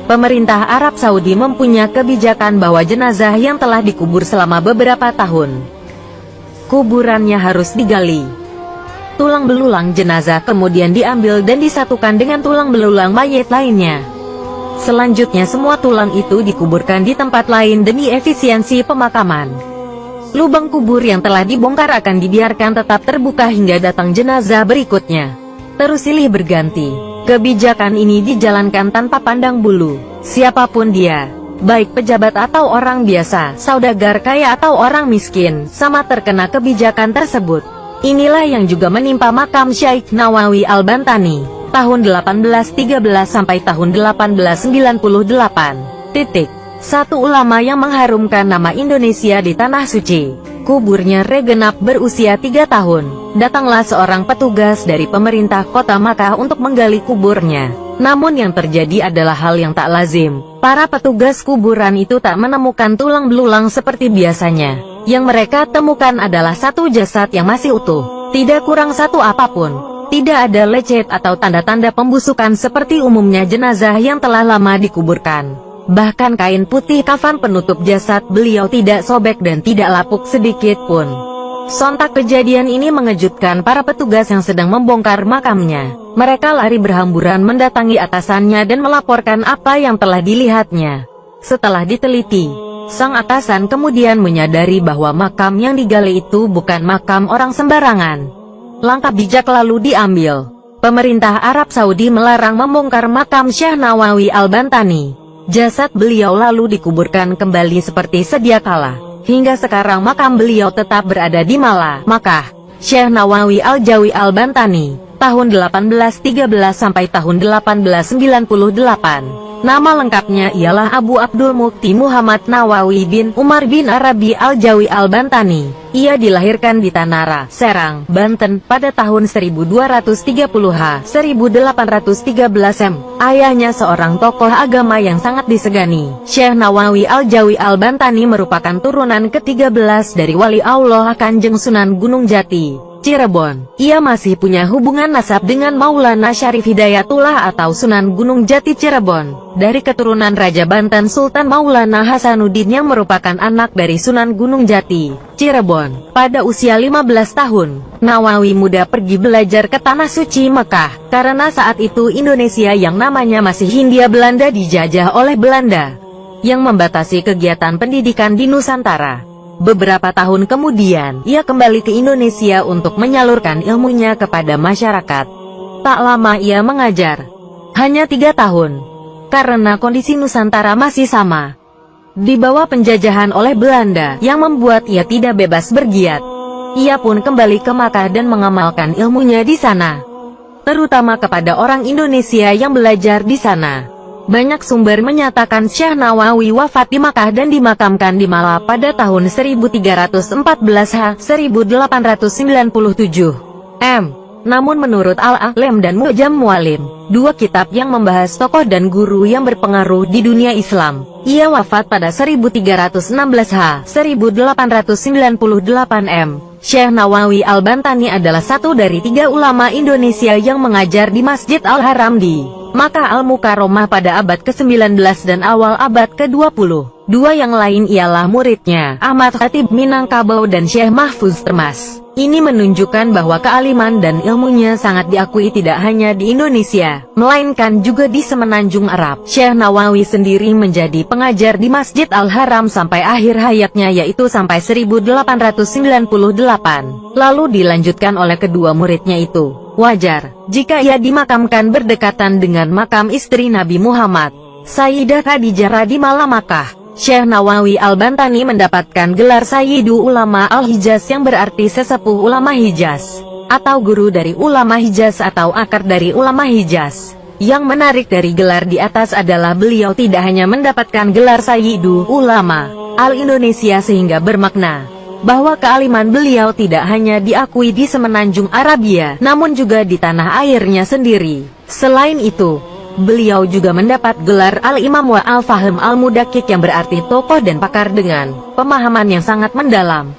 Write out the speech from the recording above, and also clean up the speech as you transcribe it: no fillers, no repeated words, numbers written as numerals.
Pemerintah Arab Saudi mempunyai kebijakan bahwa jenazah yang telah dikubur selama beberapa tahun, kuburannya harus digali. Tulang belulang jenazah kemudian diambil dan disatukan dengan tulang belulang mayat lainnya. Selanjutnya semua tulang itu dikuburkan di tempat lain demi efisiensi pemakaman. Lubang kubur yang telah dibongkar akan dibiarkan tetap terbuka hingga datang jenazah berikutnya. Terus silih berganti. Kebijakan ini dijalankan tanpa pandang bulu. Siapapun dia, baik pejabat atau orang biasa, saudagar kaya atau orang miskin, sama terkena kebijakan tersebut. Inilah yang juga menimpa makam Syekh Nawawi Al-Bantani, tahun 1813 sampai tahun 1898. Satu ulama yang mengharumkan nama Indonesia di Tanah Suci. Kuburnya regenap berusia 3 tahun. Datanglah seorang petugas dari pemerintah kota Makkah untuk menggali kuburnya. Namun yang terjadi adalah hal yang tak lazim. Para petugas kuburan itu tak menemukan tulang belulang seperti biasanya. Yang mereka temukan adalah satu jasad yang masih utuh. Tidak kurang satu apapun. Tidak ada lecet atau tanda-tanda pembusukan seperti umumnya jenazah yang telah lama dikuburkan. Bahkan kain putih kafan penutup jasad beliau tidak sobek dan tidak lapuk sedikit pun. Sontak kejadian ini mengejutkan para petugas yang sedang membongkar makamnya. Mereka lari berhamburan mendatangi atasannya dan melaporkan apa yang telah dilihatnya. Setelah diteliti, sang atasan kemudian menyadari bahwa makam yang digali itu bukan makam orang sembarangan. Langkah bijak lalu diambil. Pemerintah Arab Saudi melarang membongkar makam Syekh Nawawi Al-Bantani. Jasad beliau lalu dikuburkan kembali seperti sedia kala. Hingga sekarang makam beliau tetap berada di Makkah. Syekh Nawawi Al-Jawi Al-Bantani, tahun 1813 sampai tahun 1898. Nama lengkapnya ialah Abu Abdul Mukti Muhammad Nawawi bin Umar bin Arabi Al-Jawi Al-Bantani. Ia dilahirkan di Tanara, Serang, Banten, pada tahun 1230 1813 m. Ayahnya seorang tokoh agama yang sangat disegani. Syekh Nawawi Al-Jawi Al-Bantani merupakan turunan ke-13 dari Wali Allah Kanjeng Sunan Gunung Jati, Cirebon. Ia masih punya hubungan nasab dengan Maulana Syarif Hidayatullah atau Sunan Gunung Jati Cirebon, dari keturunan Raja Banten Sultan Maulana Hasanuddin yang merupakan anak dari Sunan Gunung Jati, Cirebon. Pada usia 15 tahun, Nawawi muda pergi belajar ke Tanah Suci Mekah, karena saat itu Indonesia yang namanya masih Hindia Belanda dijajah oleh Belanda, yang membatasi kegiatan pendidikan di Nusantara. Beberapa tahun kemudian, ia kembali ke Indonesia untuk menyalurkan ilmunya kepada masyarakat. Tak lama ia mengajar, hanya 3 tahun, karena kondisi Nusantara masih sama, di bawah penjajahan oleh Belanda, yang membuat ia tidak bebas bergiat. Ia pun kembali ke Makkah dan mengamalkan ilmunya di sana, terutama kepada orang Indonesia yang belajar di sana. Banyak sumber menyatakan Syekh Nawawi wafat di Makkah dan dimakamkan di Malah pada tahun 1314 1897 m. Namun menurut Al-A'lam dan Mu'jam Mu'allim, dua kitab yang membahas tokoh dan guru yang berpengaruh di dunia Islam, ia wafat pada 1316 1898 m. Syekh Nawawi Al-Bantani adalah satu dari 3 ulama Indonesia yang mengajar di Masjid Al-Haram di Makkah Al-Mukarramah pada abad ke-19 dan awal abad ke-20. Dua yang lain ialah muridnya, Ahmad Khatib Minangkabau dan Syekh Mahfuz Termas. Ini menunjukkan bahwa kealiman dan ilmunya sangat diakui tidak hanya di Indonesia, melainkan juga di semenanjung Arab. Syekh Nawawi sendiri menjadi pengajar di Masjid Al-Haram sampai akhir hayatnya, yaitu sampai 1898. Lalu dilanjutkan oleh kedua muridnya itu. Wajar jika ia dimakamkan berdekatan dengan makam istri Nabi Muhammad, Sayyidah Khadijah radhiyallahu Makkah. Syekh Nawawi Al-Bantani mendapatkan gelar Sayyidu Ulama Al-Hijaz yang berarti sesepuh ulama Hijaz, atau guru dari ulama Hijaz atau akar dari ulama Hijaz. Yang menarik dari gelar di atas adalah beliau tidak hanya mendapatkan gelar Sayyidu Ulama Al-Indonesia, sehingga bermakna bahwa kealiman beliau tidak hanya diakui di semenanjung Arabia, namun juga di tanah airnya sendiri. Selain itu, beliau juga mendapat gelar Al-Imam wa Al-Fahm Al-Mudakik yang berarti tokoh dan pakar dengan pemahaman yang sangat mendalam.